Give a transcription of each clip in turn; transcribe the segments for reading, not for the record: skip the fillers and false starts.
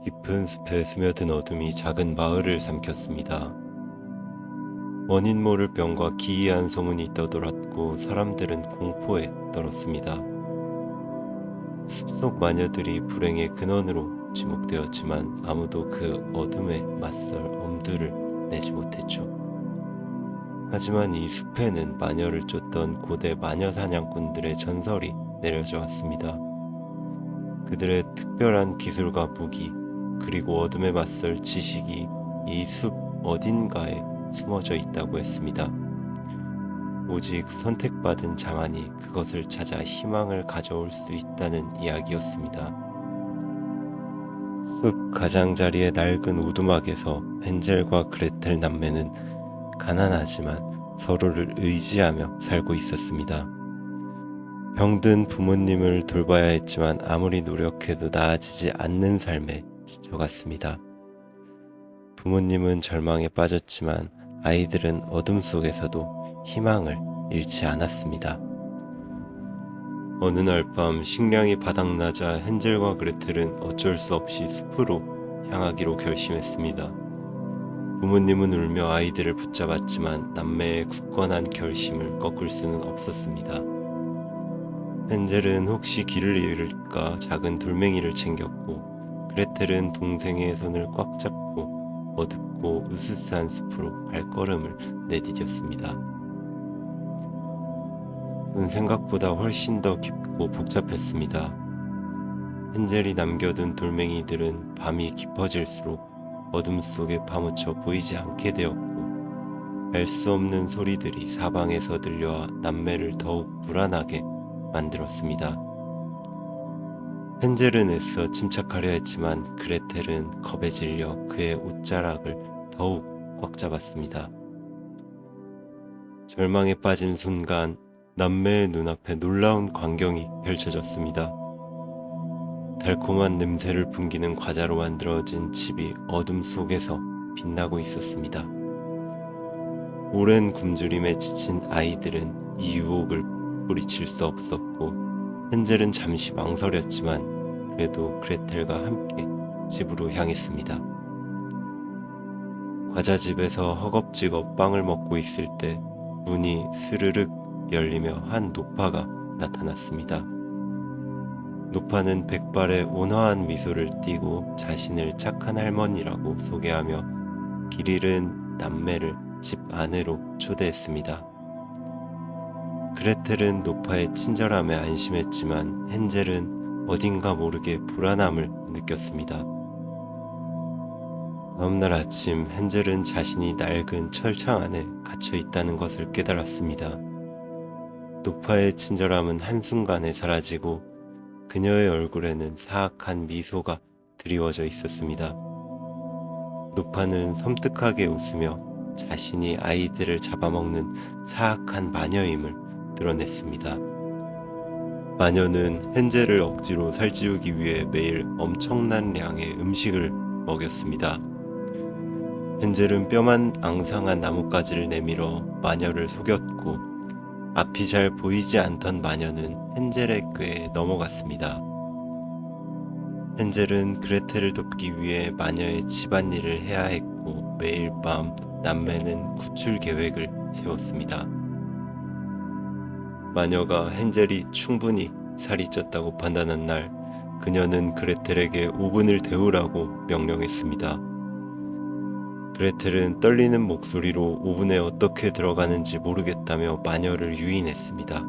깊은 숲에 스며든 어둠이 작은 마을을 삼켰습니다. 원인 모를 병과 기이한 소문이 떠돌았고 사람들은 공포에 떨었습니다. 숲속 마녀들이 불행의 근원으로 지목되었지만 아무도 그 어둠에 맞설 엄두를 내지 못했죠. 하지만 이 숲에는 마녀를 쫓던 고대 마녀 사냥꾼들의 전설이 내려져 왔습니다. 그들의 특별한 기술과 무기, 그리고 어둠에 맞설 지식이 이 숲 어딘가에 숨어져 있다고 했습니다. 오직 선택받은 자만이 그것을 찾아 희망을 가져올 수 있다는 이야기였습니다. 숲 가장자리의 낡은 오두막에서 헨젤과 그레텔 남매는 가난하지만 서로를 의지하며 살고 있었습니다. 병든 부모님을 돌봐야 했지만 아무리 노력해도 나아지지 않는 삶에 지쳐갔습니다. 부모님은 절망에 빠졌지만 아이들은 어둠 속에서도 희망을 잃지 않았습니다. 어느 날 밤 식량이 바닥나자 헨젤과 그레텔은 어쩔 수 없이 숲으로 향하기로 결심했습니다. 부모님은 울며 아이들을 붙잡았지만 남매의 굳건한 결심을 꺾을 수는 없었습니다. 헨젤은 혹시 길을 잃을까 작은 돌멩이를 챙겼고 그레텔은 동생의 손을 꽉 잡고 어둡고 으스스한 숲으로 발걸음을 내디뎠습니다. 숲은 생각보다 훨씬 더 깊고 복잡했습니다. 헨젤이 남겨둔 돌멩이들은 밤이 깊어질수록 어둠 속에 파묻혀 보이지 않게 되었고 알 수 없는 소리들이 사방에서 들려와 남매를 더욱 불안하게 만들었습니다. 헨젤은 애써 침착하려 했지만 그레텔은 겁에 질려 그의 옷자락을 더욱 꽉 잡았습니다. 절망에 빠진 순간 남매의 눈앞에 놀라운 광경이 펼쳐졌습니다. 달콤한 냄새를 풍기는 과자로 만들어진 집이 어둠 속에서 빛나고 있었습니다. 오랜 굶주림에 지친 아이들은 이 유혹을 뿌리칠 수 없었고 헨젤은 잠시 망설였지만 그래도 그레텔과 함께 집으로 향했습니다. 과자집에서 허겁지겁 빵을 먹고 있을 때 문이 스르륵 열리며 한 노파가 나타났습니다. 노파는 백발의 온화한 미소를 띠고 자신을 착한 할머니라고 소개하며 길 잃은 남매를 집 안으로 초대했습니다. 그레텔은 노파의 친절함에 안심했지만 헨젤은 어딘가 모르게 불안함을 느꼈습니다. 다음날 아침 헨젤은 자신이 낡은 철창 안에 갇혀 있다는 것을 깨달았습니다. 노파의 친절함은 한순간에 사라지고 그녀의 얼굴에는 사악한 미소가 드리워져 있었습니다. 노파는 섬뜩하게 웃으며 자신이 아이들을 잡아먹는 사악한 마녀임을 드러냈습니다. 마녀는 헨젤을 억지로 살찌우기 위해 매일 엄청난 양의 음식을 먹였습니다. 헨젤은 뼈만 앙상한 나뭇가지를 내밀어 마녀를 속였고 앞이 잘 보이지 않던 마녀는 헨젤의 꾀에 넘어갔습니다. 헨젤은 그레텔을 돕기 위해 마녀의 집안일을 해야 했고 매일 밤 남매는 구출 계획을 세웠습니다. 마녀가 헨젤이 충분히 살이 쪘다고 판단한 날 그녀는 그레텔에게 오븐을 데우라고 명령했습니다. 그레텔은 떨리는 목소리로 오븐에 어떻게 들어가는지 모르겠다며 마녀를 유인했습니다.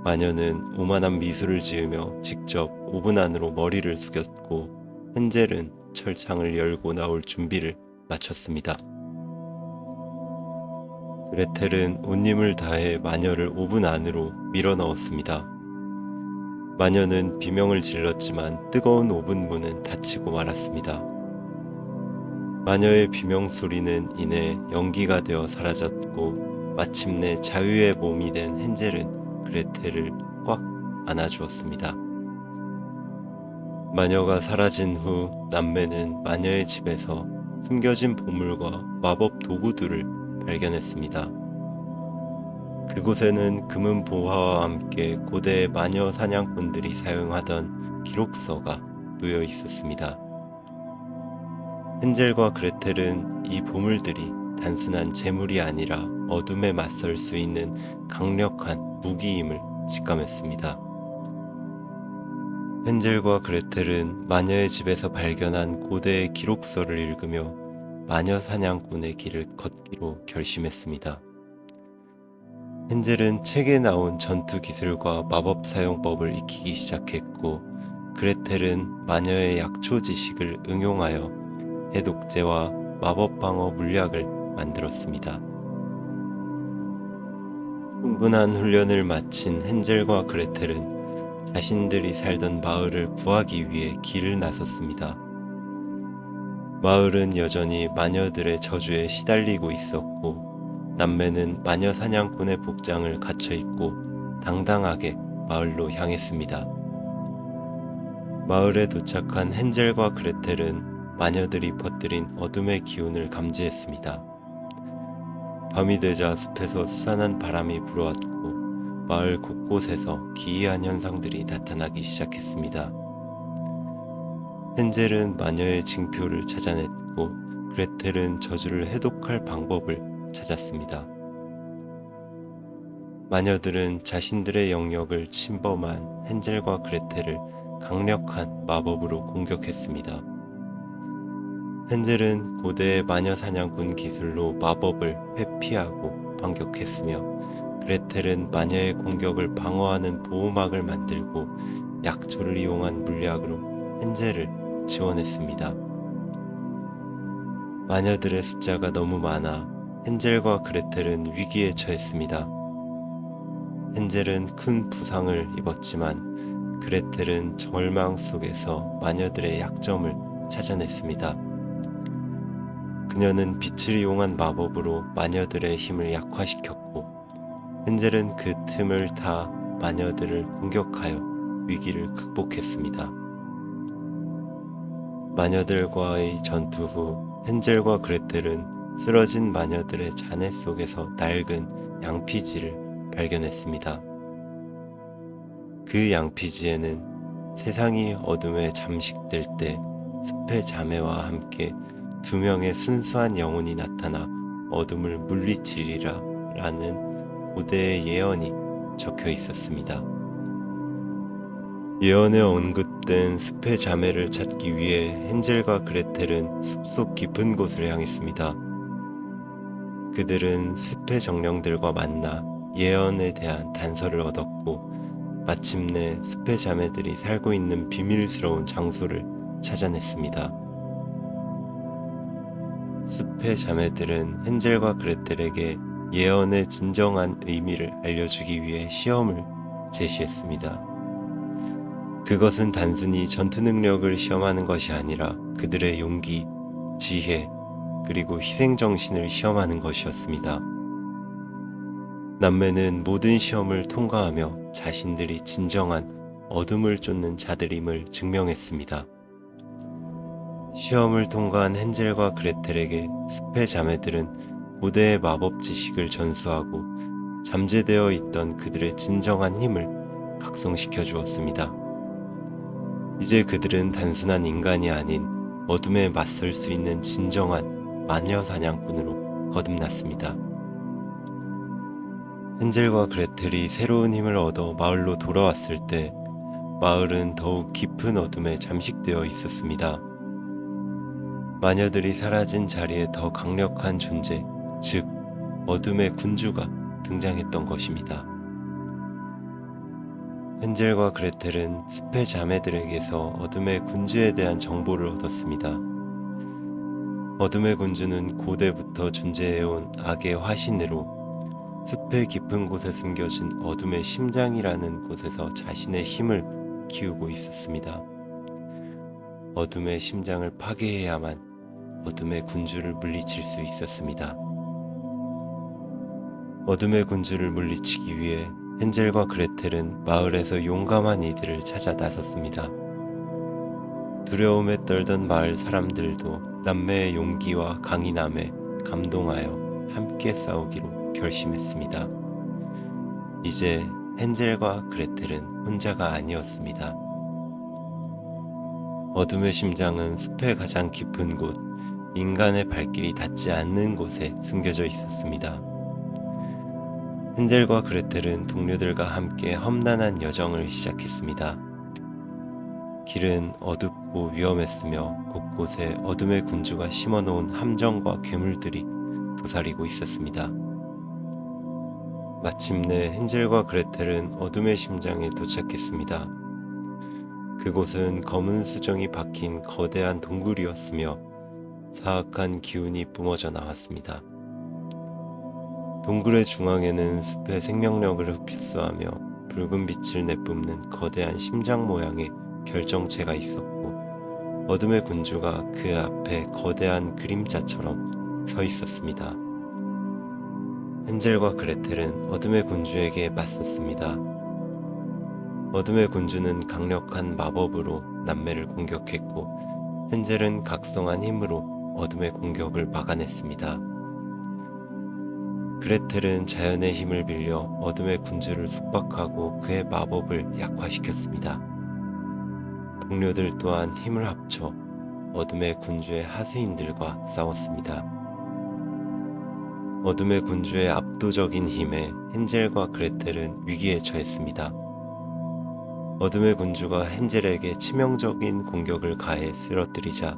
마녀는 오만한 미소를 지으며 직접 오븐 안으로 머리를 숙였고 헨젤은 철창을 열고 나올 준비를 마쳤습니다. 그레텔은 온 힘을 다해 마녀를 오븐 안으로 밀어 넣었습니다. 마녀는 비명을 질렀지만 뜨거운 오븐 문은 닫히고 말았습니다. 마녀의 비명 소리는 이내 연기가 되어 사라졌고 마침내 자유의 몸이 된 헨젤은 그레텔을 꽉 안아주었습니다. 마녀가 사라진 후 남매는 마녀의 집에서 숨겨진 보물과 마법 도구들을 발견했습니다. 그곳에는 금은 보화와 함께 고대 마녀 사냥꾼들이 사용하던 기록서가 놓여 있었습니다. 헨젤과 그레텔은 이 보물들이 단순한 재물이 아니라 어둠에 맞설 수 있는 강력한 무기임을 직감했습니다. 헨젤과 그레텔은 마녀의 집에서 발견한 고대의 기록서를 읽으며 마녀 사냥꾼의 길을 걷기로 결심했습니다. 헨젤은 책에 나온 전투 기술과 마법 사용법을 익히기 시작했고, 그레텔은 마녀의 약초 지식을 응용하여 해독제와 마법 방어 물약을 만들었습니다. 충분한 훈련을 마친 헨젤과 그레텔은 자신들이 살던 마을을 구하기 위해 길을 나섰습니다. 마을은 여전히 마녀들의 저주에 시달리고 있었고, 남매는 마녀 사냥꾼의 복장을 갖춰 입고 당당하게 마을로 향했습니다. 마을에 도착한 헨젤과 그레텔은 마녀들이 퍼뜨린 어둠의 기운을 감지했습니다. 밤이 되자 숲에서 스산한 바람이 불어왔고, 마을 곳곳에서 기이한 현상들이 나타나기 시작했습니다. 헨젤은 마녀의 징표를 찾아냈고, 그레텔은 저주를 해독할 방법을 찾았습니다. 마녀들은 자신들의 영역을 침범한 헨젤과 그레텔을 강력한 마법으로 공격했습니다. 헨젤은 고대의 마녀 사냥꾼 기술로 마법을 회피하고 반격했으며, 그레텔은 마녀의 공격을 방어하는 보호막을 만들고 약초를 이용한 물약으로 헨젤을 지원했습니다. 마녀들의 숫자가 너무 많아 헨젤과 그레텔은 위기에 처했습니다. 헨젤은 큰 부상을 입었지만 그레텔은 절망 속에서 마녀들의 약점을 찾아냈습니다. 그녀는 빛을 이용한 마법으로 마녀들의 힘을 약화시켰고, 헨젤은 그 틈을 타 마녀들을 공격하여 위기를 극복했습니다. 마녀들과의 전투 후 헨젤과 그레텔은 쓰러진 마녀들의 잔해 속에서 낡은 양피지를 발견했습니다. 그 양피지에는 세상이 어둠에 잠식될 때 숲의 자매와 함께 두 명의 순수한 영혼이 나타나 어둠을 물리치리라 라는 고대의 예언이 적혀 있었습니다. 예언에 언급된 숲의 자매를 찾기 위해 헨젤과 그레텔은 숲속 깊은 곳을 향했습니다. 그들은 숲의 정령들과 만나 예언에 대한 단서를 얻었고, 마침내 숲의 자매들이 살고 있는 비밀스러운 장소를 찾아냈습니다. 숲의 자매들은 헨젤과 그레텔에게 예언의 진정한 의미를 알려주기 위해 시험을 제시했습니다. 그것은 단순히 전투 능력을 시험하는 것이 아니라 그들의 용기, 지혜, 그리고 희생정신을 시험하는 것이었습니다. 남매는 모든 시험을 통과하며 자신들이 진정한 어둠을 쫓는 자들임을 증명했습니다. 시험을 통과한 헨젤과 그레텔에게 숲의 자매들은 고대의 마법 지식을 전수하고 잠재되어 있던 그들의 진정한 힘을 각성시켜 주었습니다. 이제 그들은 단순한 인간이 아닌 어둠에 맞설 수 있는 진정한 마녀 사냥꾼으로 거듭났습니다. 헨젤과 그레텔이 새로운 힘을 얻어 마을로 돌아왔을 때 마을은 더욱 깊은 어둠에 잠식되어 있었습니다. 마녀들이 사라진 자리에 더 강력한 존재, 즉 어둠의 군주가 등장했던 것입니다. 헨젤과 그레텔은 숲의 자매들에게서 어둠의 군주에 대한 정보를 얻었습니다. 어둠의 군주는 고대부터 존재해온 악의 화신으로 숲의 깊은 곳에 숨겨진 어둠의 심장이라는 곳에서 자신의 힘을 키우고 있었습니다. 어둠의 심장을 파괴해야만 어둠의 군주를 물리칠 수 있었습니다. 어둠의 군주를 물리치기 위해 헨젤과 그레텔은 마을에서 용감한 이들을 찾아 나섰습니다. 두려움에 떨던 마을 사람들도 남매의 용기와 강인함에 감동하여 함께 싸우기로 결심했습니다. 이제 헨젤과 그레텔은 혼자가 아니었습니다. 어둠의 심장은 숲의 가장 깊은 곳, 인간의 발길이 닿지 않는 곳에 숨겨져 있었습니다. 헨젤과 그레텔은 동료들과 함께 험난한 여정을 시작했습니다. 길은 어둡고 위험했으며 곳곳에 어둠의 군주가 심어놓은 함정과 괴물들이 도사리고 있었습니다. 마침내 헨젤과 그레텔은 어둠의 심장에 도착했습니다. 그곳은 검은 수정이 박힌 거대한 동굴이었으며 사악한 기운이 뿜어져 나왔습니다. 동굴의 중앙에는 숲의 생명력을 흡수하며 붉은 빛을 내뿜는 거대한 심장 모양의 결정체가 있었고, 어둠의 군주가 그 앞에 거대한 그림자처럼 서 있었습니다. 헨젤과 그레텔은 어둠의 군주에게 맞섰습니다. 어둠의 군주는 강력한 마법으로 남매를 공격했고, 헨젤은 각성한 힘으로 어둠의 공격을 막아냈습니다. 그레텔은 자연의 힘을 빌려 어둠의 군주를 속박하고 그의 마법을 약화시켰습니다. 동료들 또한 힘을 합쳐 어둠의 군주의 하수인들과 싸웠습니다. 어둠의 군주의 압도적인 힘에 헨젤과 그레텔은 위기에 처했습니다. 어둠의 군주가 헨젤에게 치명적인 공격을 가해 쓰러뜨리자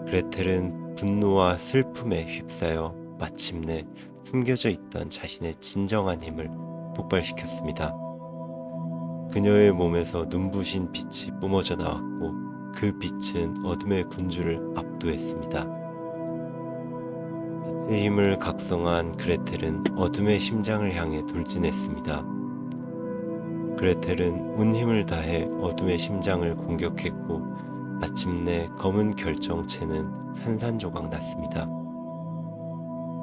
그레텔은 분노와 슬픔에 휩싸여 마침내 숨겨져 있던 자신의 진정한 힘을 폭발시켰습니다. 그녀의 몸에서 눈부신 빛이 뿜어져 나왔고, 그 빛은 어둠의 군주를 압도했습니다. 빛의 힘을 각성한 그레텔은 어둠의 심장을 향해 돌진했습니다. 그레텔은 온 힘을 다해 어둠의 심장을 공격했고, 마침내 검은 결정체는 산산조각 났습니다.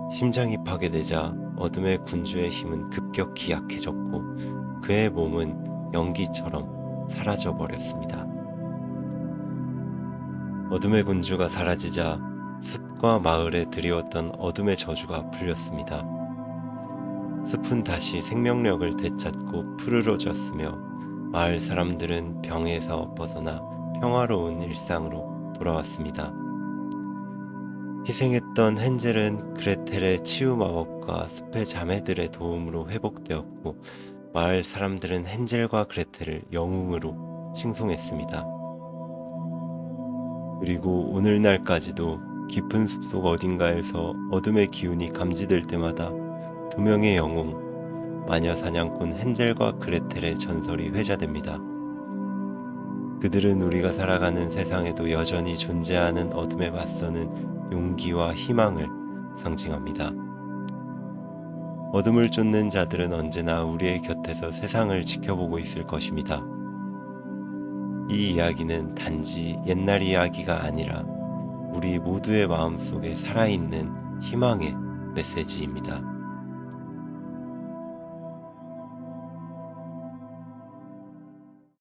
심장이 파괴되자 어둠의 군주의 힘은 급격히 약해졌고, 그의 몸은 연기처럼 사라져버렸습니다. 어둠의 군주가 사라지자 숲과 마을에 드리웠던 어둠의 저주가 풀렸습니다. 숲은 다시 생명력을 되찾고 푸르러졌으며, 마을 사람들은 병에서 벗어나 평화로운 일상으로 돌아왔습니다. 희생했던 헨젤은 그레텔의 치유 마법과 숲의 자매들의 도움으로 회복되었고, 마을 사람들은 헨젤과 그레텔을 영웅으로 칭송했습니다. 그리고 오늘날까지도 깊은 숲속 어딘가에서 어둠의 기운이 감지될 때마다 두 명의 영웅, 마녀 사냥꾼 헨젤과 그레텔의 전설이 회자됩니다. 그들은 우리가 살아가는 세상에도 여전히 존재하는 어둠에 맞서는 용기와 희망을 상징합니다. 어둠을 쫓는 자들은 언제나 우리의 곁에서 세상을 지켜보고 있을 것입니다. 이 이야기는 단지 옛날 이야기가 아니라 우리 모두의 마음속에 살아있는 희망의 메시지입니다.